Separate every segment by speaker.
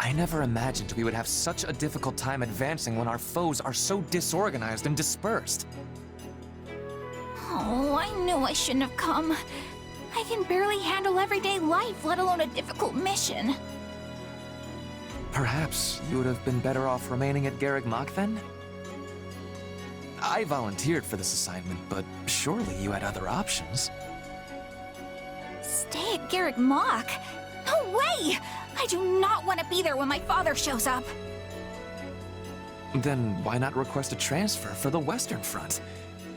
Speaker 1: I never imagined we would have such a difficult time advancing when our foes are so disorganized and dispersed.
Speaker 2: Oh, I knew I shouldn't have come. I can barely handle everyday life, let alone a difficult mission.
Speaker 1: Perhaps you would have been better off remaining at Garreg Mach then? I volunteered for this assignment, but surely you had other options.
Speaker 2: Stay at Garreg Mach? No way! I do not want to be there when my father shows up.
Speaker 1: Then why not request a transfer for the Western Front?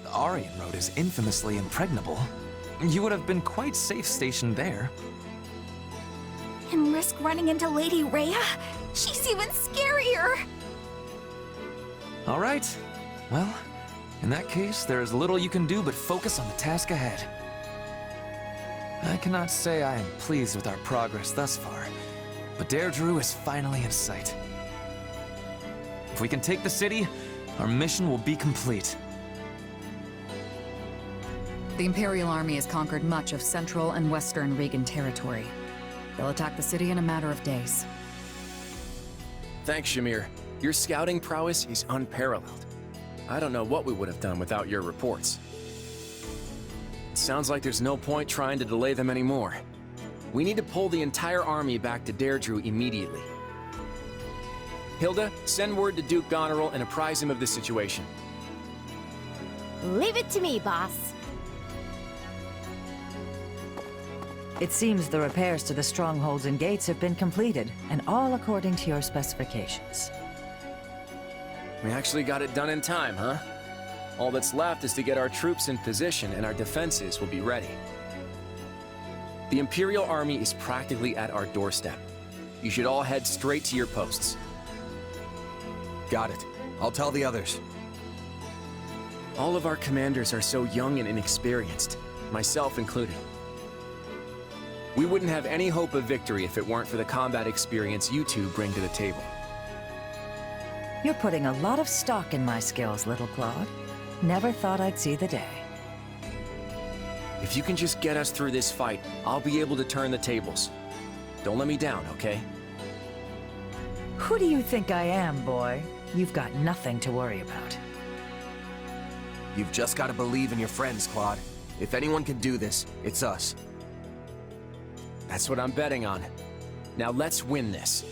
Speaker 1: The Aryan Road is infamously impregnable. You would have been quite safe stationed there.
Speaker 2: And risk running into Lady Rhea? She's even scarier!
Speaker 1: All right. Well, in that case, there is little you can do but focus on the task ahead. I cannot say I am pleased with our progress thus far, but Deirdre is finally in sight. If we can take the city, our mission will be complete.
Speaker 3: The Imperial Army has conquered much of central and western Regan territory. They'll attack the city in a matter of days.
Speaker 4: Thanks, Shamir. Your scouting prowess is unparalleled. I don't know what we would have done without your reports. It sounds like there's no point trying to delay them anymore. We need to pull the entire army back to Deirdre immediately. Hilda, send word to Duke Goneril and apprise him of the situation.
Speaker 5: Leave it to me, boss.
Speaker 6: It seems the repairs to the strongholds and gates have been completed, and all according to your specifications.
Speaker 4: We actually got it done in time, huh? All that's left is to get our troops in position and our defenses will be ready. The Imperial Army is practically at our doorstep. You should all head straight to your posts.
Speaker 7: Got it. I'll tell the others.
Speaker 4: All of our commanders are so young and inexperienced, myself included. We wouldn't have any hope of victory if it weren't for the combat experience you two bring to the table.
Speaker 6: You're putting a lot of stock in my skills, little Claude. Never thought I'd see the day.
Speaker 4: If you can just get us through this fight, I'll be able to turn the tables. Don't let me down, okay?
Speaker 6: Who do you think I am, boy? You've got nothing to worry about.
Speaker 7: You've just got to believe in your friends, Claude. If anyone can do this, it's us.
Speaker 4: That's what I'm betting on. Now let's win this.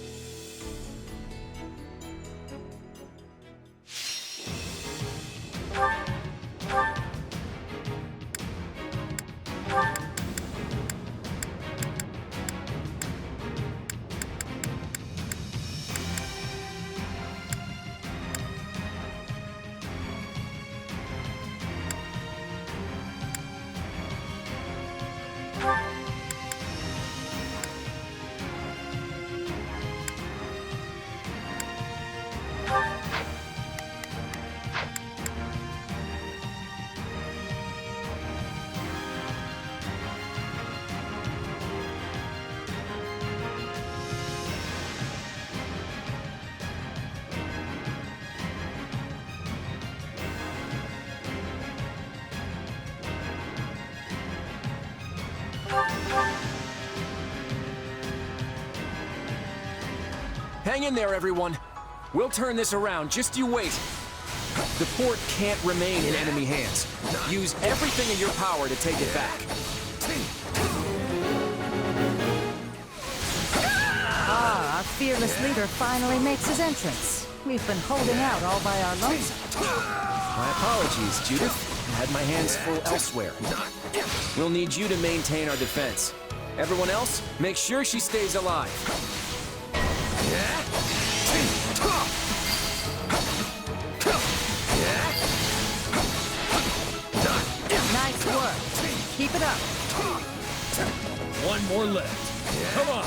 Speaker 4: Hang in there, everyone. We'll turn this around, just you wait. The fort can't remain in enemy hands. Use everything in your power to take it back.
Speaker 6: Ah, our fearless leader finally makes his entrance. We've been holding out all by our lonesome.
Speaker 4: My apologies, Judith. I had my hands full elsewhere. We'll need you to maintain our defense. Everyone else, make sure she stays alive.
Speaker 6: Nice work. Keep it up.
Speaker 8: One more left. Come on.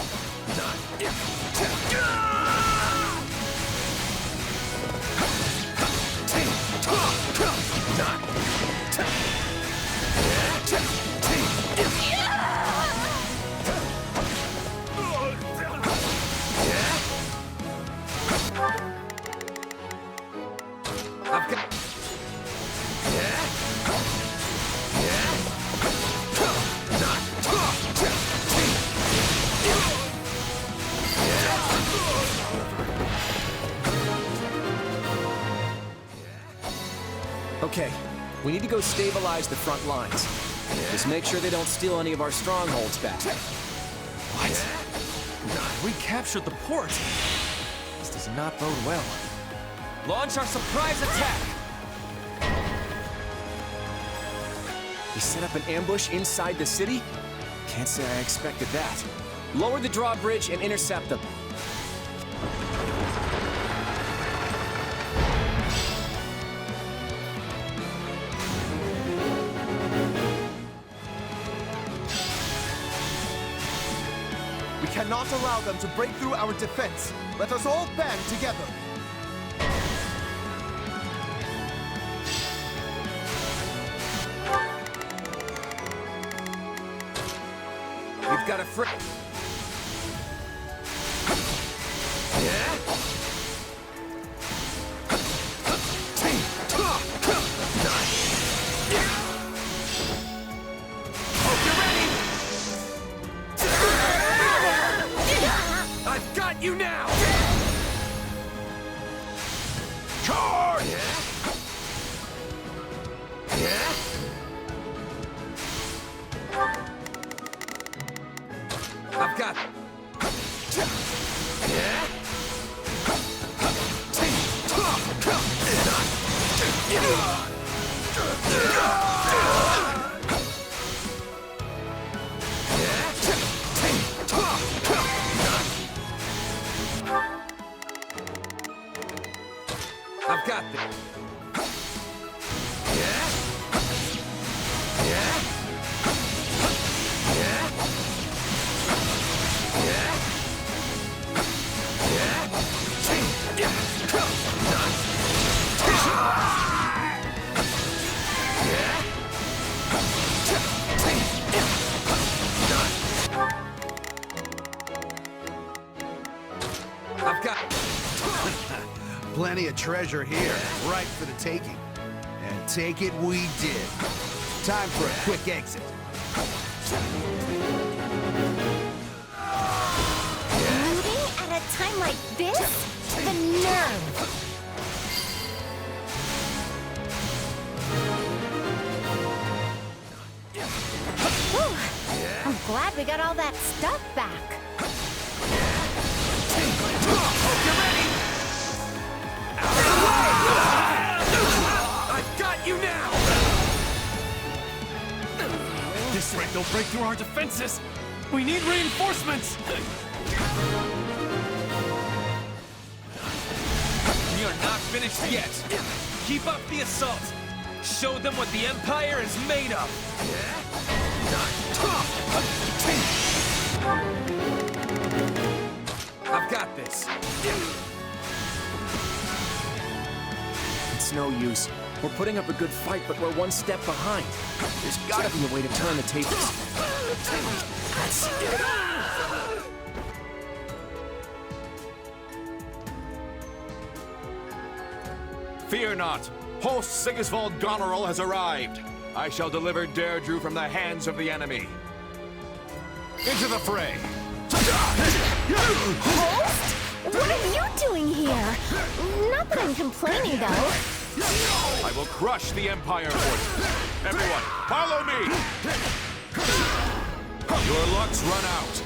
Speaker 4: Okay, we need to go stabilize the front lines. Just make sure they don't steal any of our strongholds back.
Speaker 1: What? We captured the port. This does not bode well. Launch our surprise attack!
Speaker 4: They set up an ambush inside the city? Can't say I expected that. Lower the drawbridge and intercept them.
Speaker 5: We cannot allow them to break through our defense. Let us all band together.
Speaker 4: We've got a frick.
Speaker 1: I've got you now!
Speaker 8: Charge!
Speaker 1: I've got... I've got this. I've got...
Speaker 5: Plenty of treasure here, ripe for the taking. And take it we did. Time for a quick exit.
Speaker 2: Looting at a time like this? The nerve! Whew. I'm glad we got all that stuff back.
Speaker 1: I've got you now! This threat will break through our defenses! We need reinforcements! We are not finished yet! Keep up the assault! Show them what the Empire is made of! I've got this!
Speaker 4: It's no use. We're putting up a good fight, but we're one step behind. There's gotta be a way to turn the tables.
Speaker 8: Fear not. Host Sigisvald Goneril has arrived. I shall deliver Deirdre from the hands of the enemy. Into the fray.
Speaker 2: Host? What are you doing here? Not that I'm complaining, though.
Speaker 8: I will crush the Empire forces. Everyone, follow me! Your luck's run out.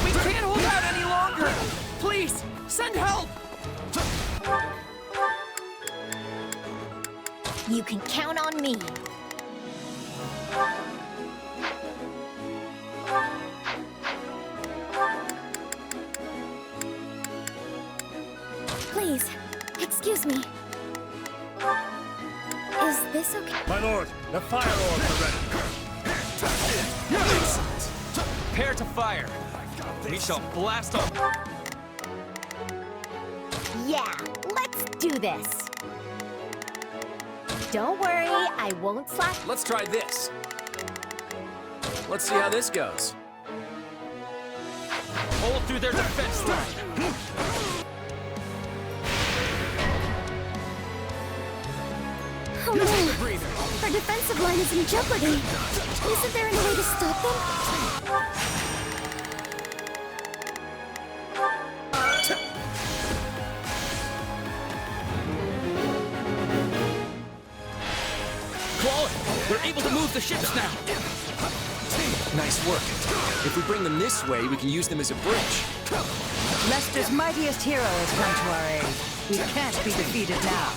Speaker 1: We can't hold out any longer! Please, send help!
Speaker 2: You can count on me. Please, excuse me. Is this okay?
Speaker 8: My lord, the fire orbs are ready.
Speaker 1: Prepare to fire. We shall blast off.
Speaker 2: Yeah, let's do this. Don't worry, I won't slack.
Speaker 4: Let's try this. Let's see how this goes.
Speaker 1: Hold through their defense line.
Speaker 2: Oh, no.
Speaker 1: Breather.
Speaker 2: Our defensive line is in jeopardy. Isn't there any way to stop them?
Speaker 4: Claude, we're able to move the ships now. Nice work. If we bring them this way, we can use them as a bridge.
Speaker 6: Leicester's mightiest hero has come to our aid. We can't be defeated now.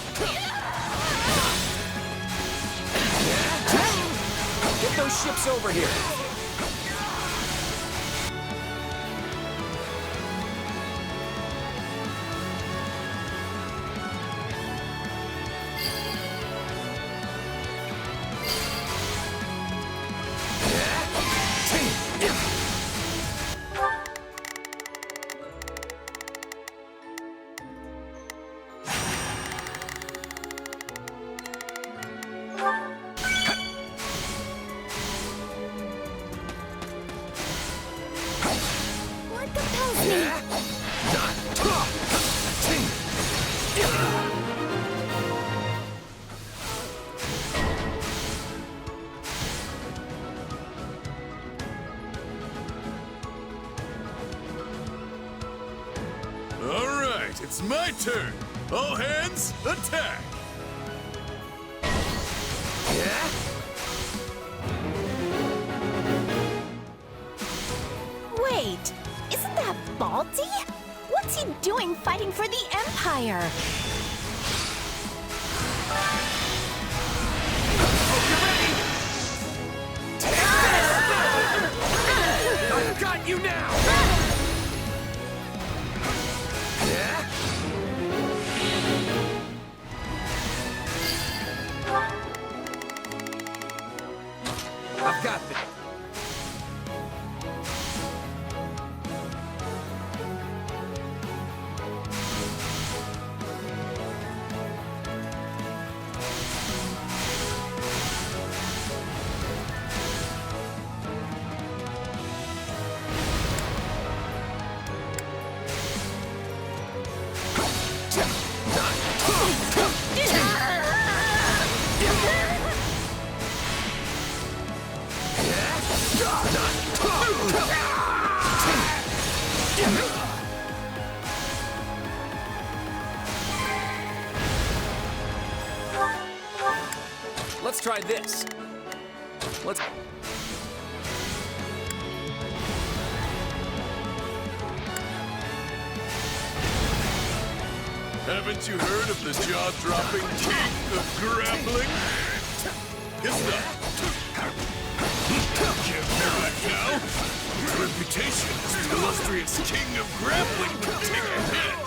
Speaker 4: Get those ships over here.
Speaker 2: What compels me?
Speaker 8: All right, it's my turn. All hands, attack!
Speaker 2: Wait, isn't that Baldy? What's he doing fighting for the Empire?
Speaker 4: I've got you now! I've got this. Let's try this. Let's...
Speaker 8: Haven't you heard of the jaw-dropping king of grappling? Guess not. Can't bear that now. His reputation as the illustrious king of grappling would take a hit.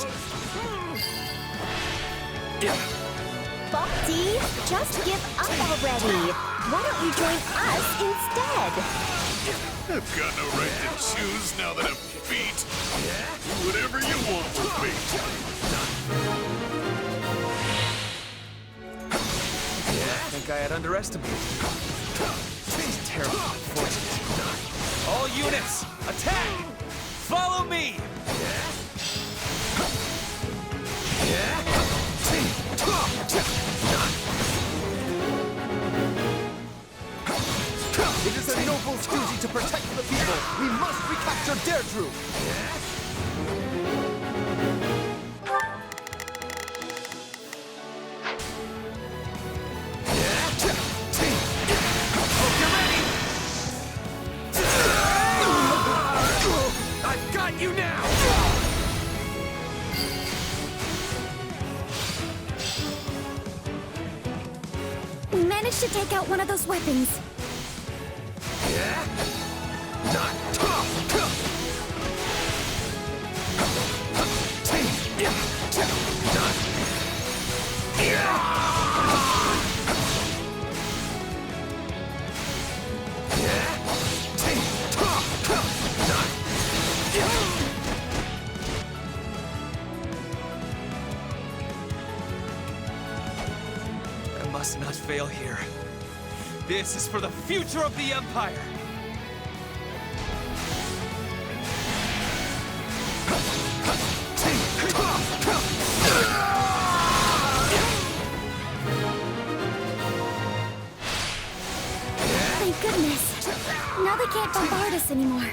Speaker 2: Baldy, just give up already. Why don't you join us instead?
Speaker 8: I've got no right to choose now that I'm beat. Do whatever you want with me.
Speaker 1: I think I had underestimated you. It's terribly unfortunate. All units, attack! Follow me!
Speaker 7: It is a noble's duty to protect the people. We must recapture Deirdre.
Speaker 4: I've got you now!
Speaker 2: We managed to take out one of those weapons.
Speaker 1: I must not fail here. This is for the future of the Empire!
Speaker 2: goodness. Now they can't bombard us anymore.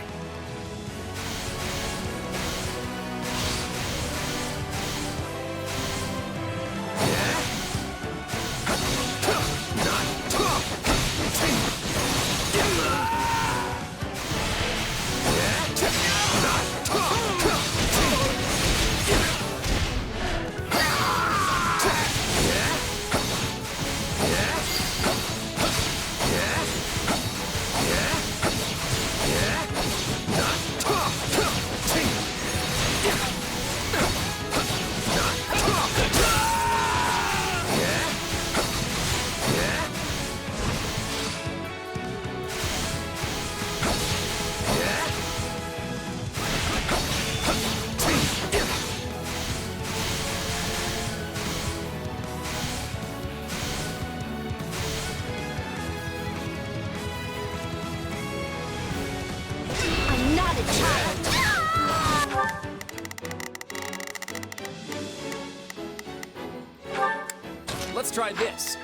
Speaker 4: Let's try this.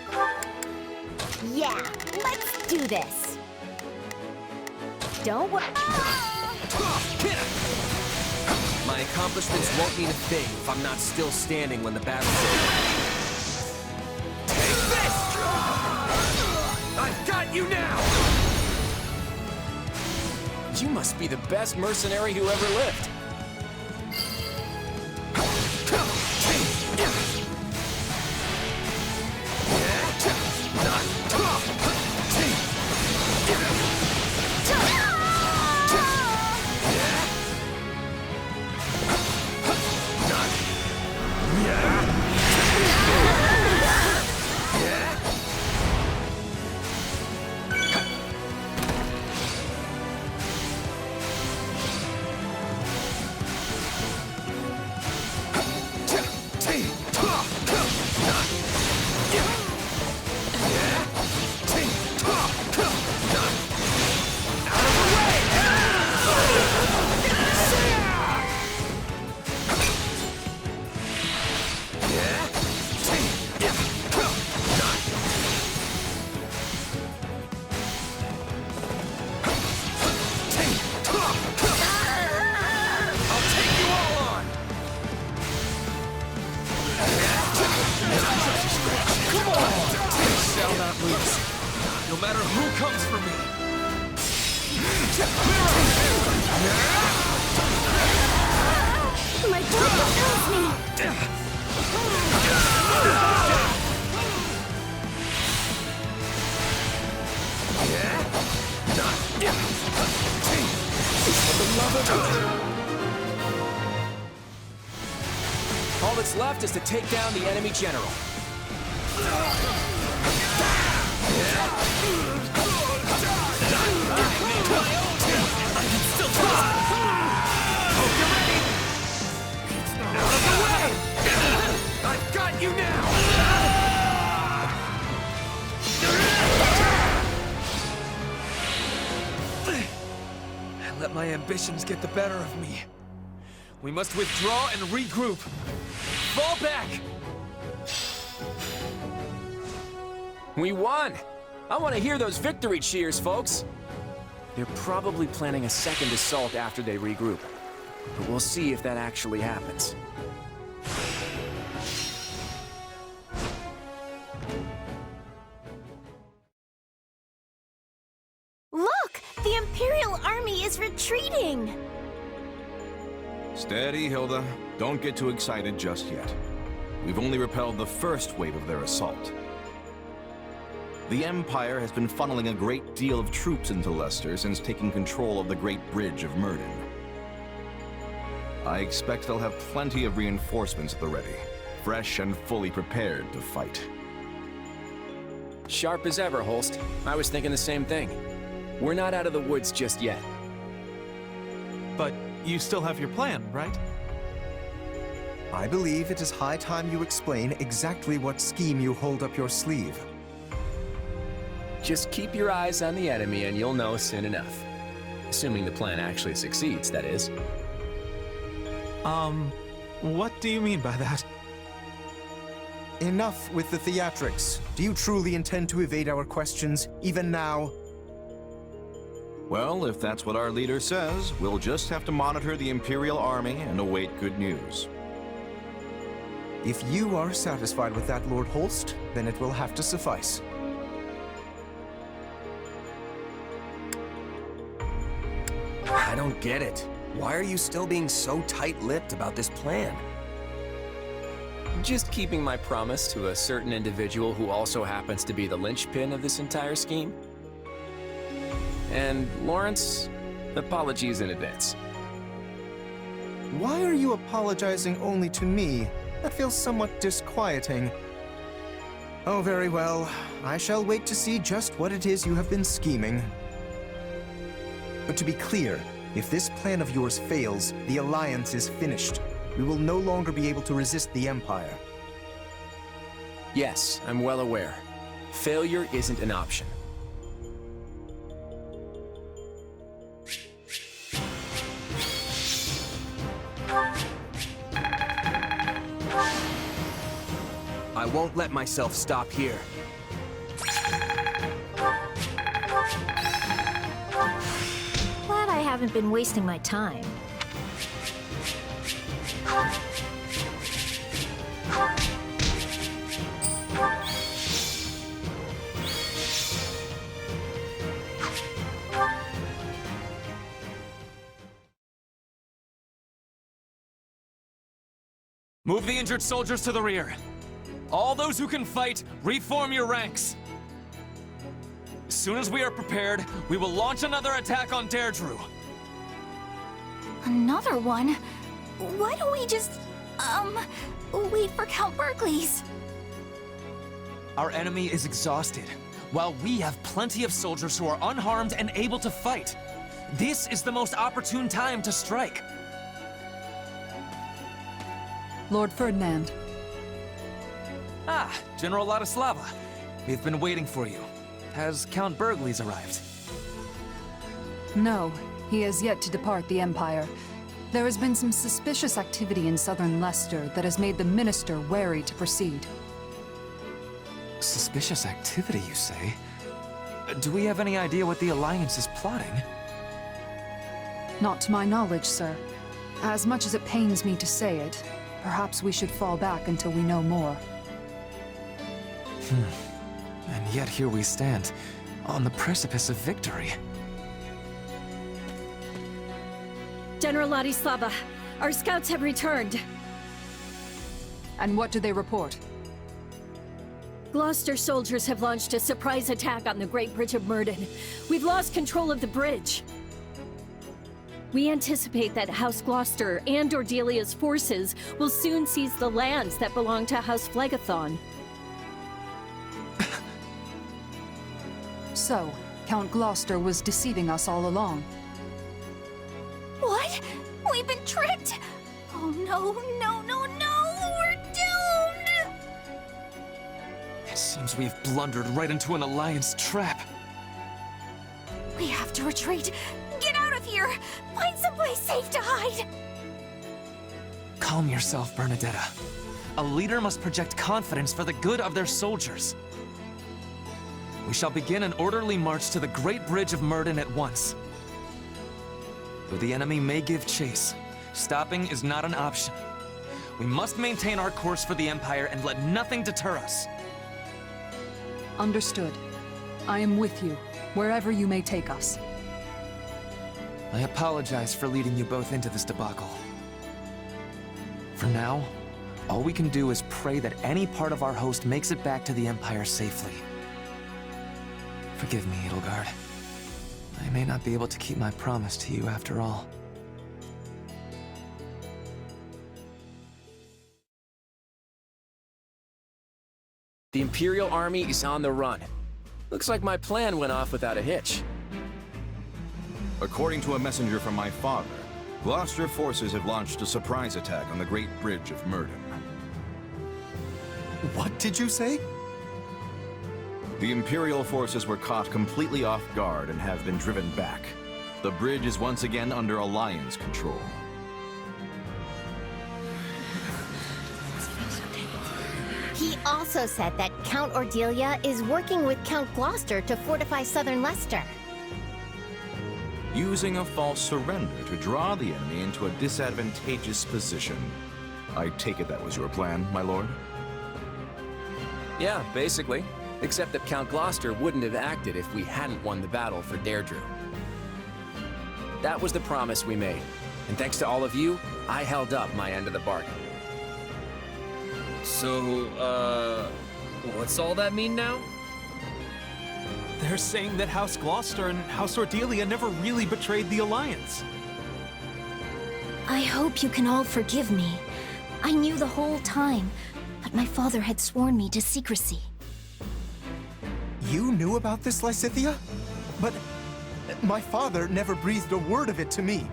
Speaker 2: Yeah, let's do this. Don't worry.
Speaker 7: My accomplishments won't mean a thing if I'm not still standing when the battle's over.
Speaker 4: Take this! I've got you now! You must be the best mercenary who ever lived.
Speaker 1: No matter who comes for me.
Speaker 2: My blood compels me.
Speaker 4: All that's left is to take down the enemy general. I've got you now!
Speaker 1: I let my ambitions get the better of me. We must withdraw and regroup. Fall back!
Speaker 4: We won! I want to hear those victory cheers, folks! They're probably planning a second assault after they regroup. But we'll see if that actually happens.
Speaker 2: Look! The Imperial army is retreating!
Speaker 8: Steady, Hilda. Don't get too excited just yet. We've only repelled the first wave of their assault. The Empire has been funneling a great deal of troops into Leicester since taking control of the Great Bridge of Murden. I expect they'll have plenty of reinforcements at the ready, fresh and fully prepared to fight.
Speaker 4: Sharp as ever, Holst. I was thinking the same thing. We're not out of the woods just yet.
Speaker 9: But you still have your plan, right?
Speaker 10: I believe it is high time you explain exactly what scheme you hold up your sleeve.
Speaker 4: Just keep your eyes on the enemy and you'll know soon enough. Assuming the plan actually succeeds, that is.
Speaker 9: What do you mean by that?
Speaker 10: Enough with the theatrics. Do you truly intend to evade our questions, even now?
Speaker 8: Well, if that's what our leader says, we'll just have to monitor the Imperial Army and await good news.
Speaker 10: If you are satisfied with that, Lord Holst, then it will have to suffice.
Speaker 7: I don't get it. Why are you still being so tight-lipped about this plan?
Speaker 4: Just keeping my promise to a certain individual who also happens to be the linchpin of this entire scheme. And Lawrence, apologies in advance.
Speaker 10: Why are you apologizing only to me? That feels somewhat disquieting. Oh, very well. I shall wait to see just what it is you have been scheming. But to be clear, if this plan of yours fails, the Alliance is finished. We will no longer be able to resist the Empire.
Speaker 4: Yes, I'm well aware. Failure isn't an option.
Speaker 7: I won't let myself stop here.
Speaker 2: Glad I haven't been wasting my time.
Speaker 1: Move the injured soldiers to the rear. All those who can fight, reform your ranks. As soon as we are prepared, we will launch another attack on Deirdre.
Speaker 2: Another one? Why don't we just, wait for Count Berkeley's?
Speaker 1: Our enemy is exhausted, while we have plenty of soldiers who are unharmed and able to fight. This is the most opportune time to strike.
Speaker 3: Lord Ferdinand.
Speaker 1: Ah, General Ladislava. We've been waiting for you. Has Count Berkeley's arrived?
Speaker 3: No, he has yet to depart the Empire. There has been some suspicious activity in southern Leicester that has made the Minister wary to proceed.
Speaker 1: Suspicious activity, you say? Do we have any idea what the Alliance is plotting?
Speaker 3: Not to my knowledge, sir. As much as it pains me to say it, perhaps we should fall back until we know more.
Speaker 1: And yet here we stand, on the precipice of victory.
Speaker 11: General Ladislava, our scouts have returned.
Speaker 3: And what do they report?
Speaker 11: Gloucester soldiers have launched a surprise attack on the Great Bridge of Murden. We've lost control of the bridge. We anticipate that House Gloucester and Ordelia's forces will soon seize the lands that belong to House Phlegethon.
Speaker 3: So, Count Gloucester was deceiving us all along.
Speaker 2: What? We've been tricked! Oh no, no, no, no! We're doomed!
Speaker 1: It seems we've blundered right into an Alliance trap.
Speaker 2: We have to retreat! Get out of here! Find someplace safe to hide!
Speaker 1: Calm yourself, Bernadetta. A leader must project confidence for the good of their soldiers. We shall begin an orderly march to the Great Bridge of Murden at once. Though the enemy may give chase, stopping is not an option. We must maintain our course for the Empire and let nothing deter us.
Speaker 3: Understood. I am with you, wherever you may take us.
Speaker 1: I apologize for leading you both into this debacle. For now, all we can do is pray that any part of our host makes it back to the Empire safely. Forgive me, Edelgard. I may not be able to keep my promise to you after all.
Speaker 4: The Imperial Army is on the run. Looks like my plan went off without a hitch.
Speaker 8: According to a messenger from my father, Gloucester forces have launched a surprise attack on the Great Bridge of Murden.
Speaker 10: What did you say?
Speaker 8: The Imperial forces were caught completely off guard and have been driven back. The bridge is once again under Alliance control.
Speaker 12: He also said that Count Ordelia is working with Count Gloucester to fortify southern Leicester.
Speaker 8: using a false surrender to draw the enemy into a disadvantageous position. I take it that was your plan, my lord?
Speaker 4: Yeah, basically. Except that Count Gloucester wouldn't have acted if we hadn't won the battle for Deirdre. That was the promise we made. And thanks to all of you, I held up my end of the bargain.
Speaker 13: So, what's all that mean now?
Speaker 9: They're saying that House Gloucester and House Ordelia never really betrayed the Alliance.
Speaker 2: I hope you can all forgive me. I knew the whole time, but my father had sworn me to secrecy.
Speaker 10: You knew about this, Lysithea? But my father never breathed a word of it to me.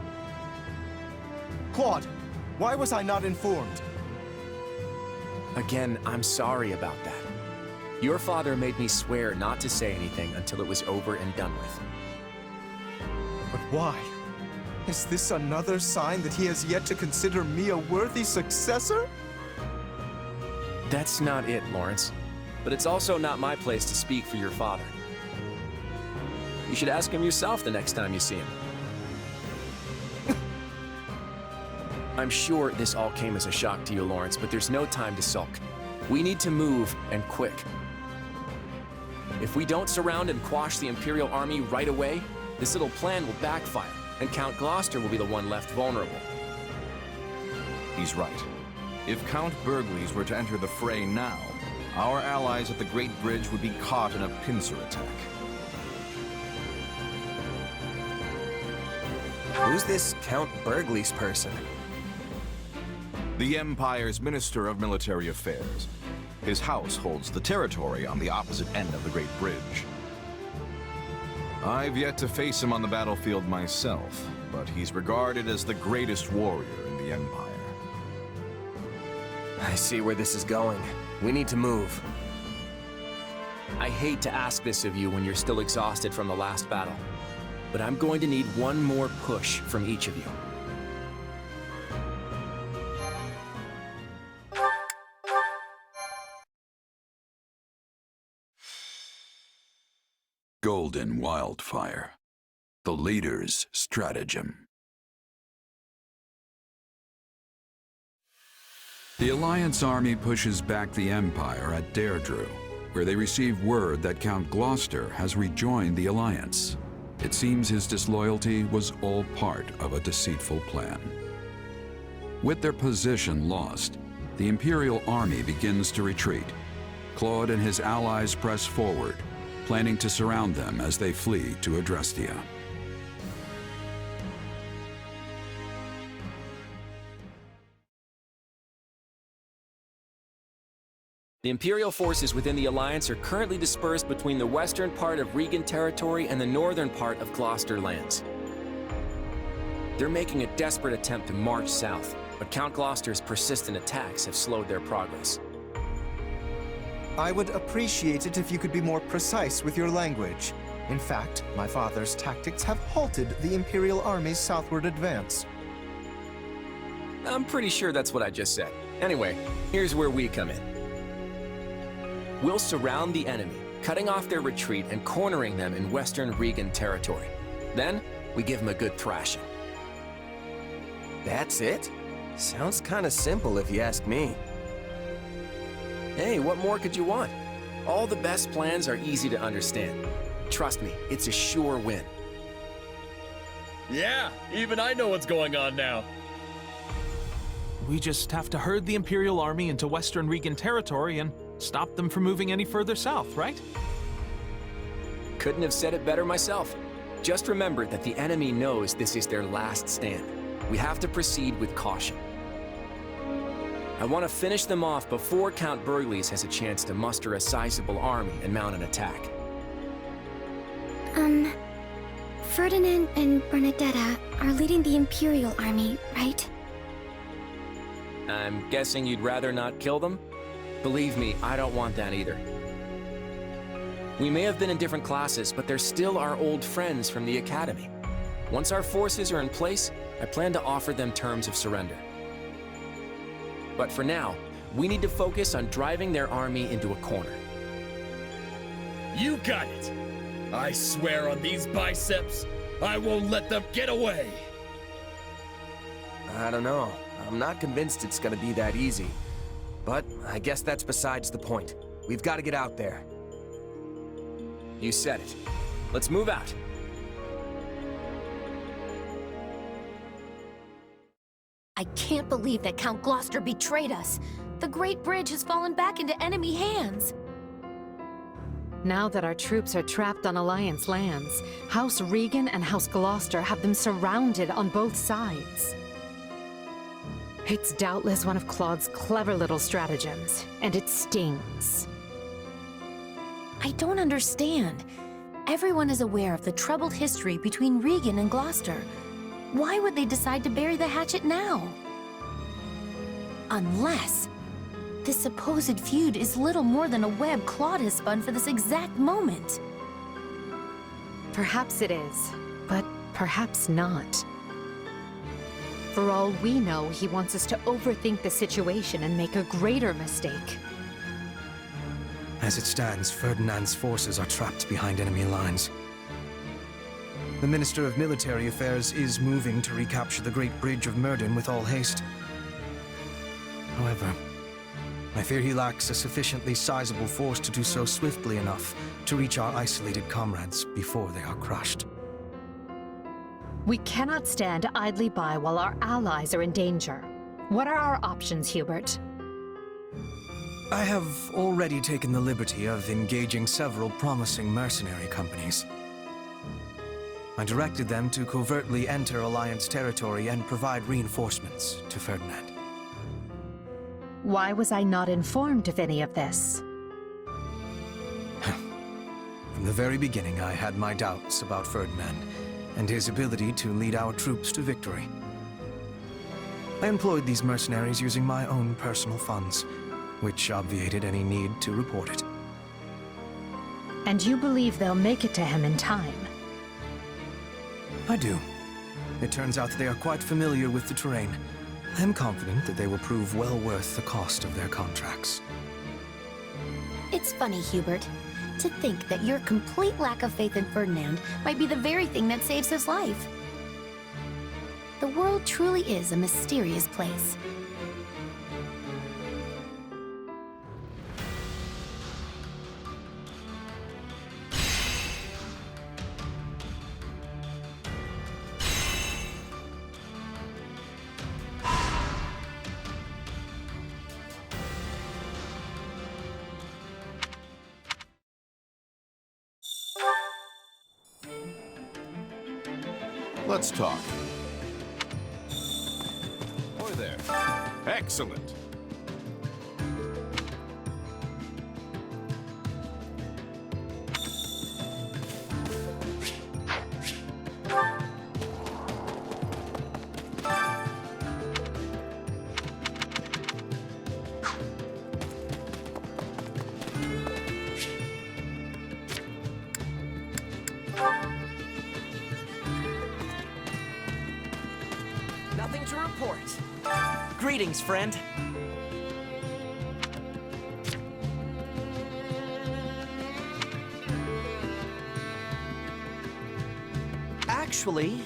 Speaker 10: Claude, why was I not informed?
Speaker 4: Again, I'm sorry about that. Your father made me swear not to say anything until it was over and done with.
Speaker 10: But why? Is this another sign that he has yet to consider me a worthy successor?
Speaker 4: That's not it, Lawrence. But it's also not my place to speak for your father. You should ask him yourself the next time you see him. I'm sure this all came as a shock to you, Lawrence, but there's no time to sulk. We need to move, and quick. If we don't surround and quash the Imperial Army right away, this little plan will backfire, and Count Gloucester will be the one left vulnerable.
Speaker 8: He's right. If Count Burgleys were to enter the fray now, our allies at the Great Bridge would be caught in a pincer attack.
Speaker 7: Who's this Count Burgleys person?
Speaker 8: The Empire's Minister of Military Affairs. His house holds the territory on the opposite end of the Great Bridge. I've yet to face him on the battlefield myself, but he's regarded as the greatest warrior in the Empire.
Speaker 7: I see where this is going. We need to move.
Speaker 4: I hate to ask this of you when you're still exhausted from the last battle, but I'm going to need one more push from each of you.
Speaker 14: Golden Wildfire. The leader's stratagem. The Alliance army pushes back the Empire at Deirdre, where they receive word that Count Gloucester has rejoined the Alliance. It seems his disloyalty was all part of a deceitful plan. With their position lost, the Imperial army begins to retreat. Claude and his allies press forward, planning to surround them as they flee to Adrestia.
Speaker 4: The Imperial forces within the Alliance are currently dispersed between the western part of Regan territory and the northern part of Gloucester lands. They're making a desperate attempt to march south, but Count Gloucester's persistent attacks have slowed their progress.
Speaker 10: I would appreciate it if you could be more precise with your language. In fact, my father's tactics have halted the Imperial Army's southward advance.
Speaker 4: I'm pretty sure that's what I just said. Anyway, here's where we come in. We'll surround the enemy, cutting off their retreat and cornering them in western Regan territory. Then, we give them a good thrashing.
Speaker 7: That's it? Sounds kinda simple if you ask me.
Speaker 4: Hey, what more could you want? All the best plans are easy to understand. Trust me, it's a sure win.
Speaker 13: Yeah, even I know what's going on now.
Speaker 9: We just have to herd the Imperial Army into Western Regan territory and stop them from moving any further south, right?
Speaker 4: Couldn't have said it better myself. Just remember that the enemy knows this is their last stand. We have to proceed with caution. I want to finish them off before Count Burgleys has a chance to muster a sizable army and mount an attack.
Speaker 2: Ferdinand and Bernadetta are leading the Imperial Army, right?
Speaker 4: I'm guessing you'd rather not kill them? Believe me, I don't want that either. We may have been in different classes, but they're still our old friends from the Academy. Once our forces are in place, I plan to offer them terms of surrender. But for now, we need to focus on driving their army into a corner.
Speaker 13: You got it! I swear on these biceps, I won't let them get away!
Speaker 7: I don't know. I'm not convinced it's gonna be that easy. But I guess that's besides the point. We've got to get out there.
Speaker 4: You said it. Let's move out.
Speaker 2: I can't believe that Count Gloucester betrayed us. The Great Bridge has fallen back into enemy hands.
Speaker 15: Now that our troops are trapped on Alliance lands, House Regan and House Gloucester have them surrounded on both sides. It's doubtless one of Claude's clever little stratagems, and it stings.
Speaker 2: I don't understand. Everyone is aware of the troubled history between Regan and Gloucester. Why would they decide to bury the hatchet now? Unless this supposed feud is little more than a web Claude has spun for this exact moment.
Speaker 15: Perhaps it is, but perhaps not. For all we know, he wants us to overthink the situation and make a greater mistake.
Speaker 10: As it stands, Ferdinand's forces are trapped behind enemy lines. The Minister of Military Affairs is moving to recapture the Great Bridge of Murden with all haste. However, I fear he lacks a sufficiently sizable force to do so swiftly enough to reach our isolated comrades before they are crushed.
Speaker 15: We cannot stand idly by while our allies are in danger. What are our options, Hubert?
Speaker 10: I have already taken the liberty of engaging several promising mercenary companies. I directed them to covertly enter Alliance territory and provide reinforcements to Ferdinand.
Speaker 15: Why was I not informed of any of this?
Speaker 10: From the very beginning, I had my doubts about Ferdinand and his ability to lead our troops to victory. I employed these mercenaries using my own personal funds, which obviated any need to report it.
Speaker 15: And you believe they'll make it to him in time?
Speaker 10: I do. It turns out that they are quite familiar with the terrain. I am confident that they will prove well worth the cost of their contracts.
Speaker 2: It's funny, Hubert, to think that your complete lack of faith in Ferdinand might be the very thing that saves his life. The world truly is a mysterious place.
Speaker 8: Let's talk. Boy there. Excellent.
Speaker 1: Nothing to report. Greetings, friend. Actually,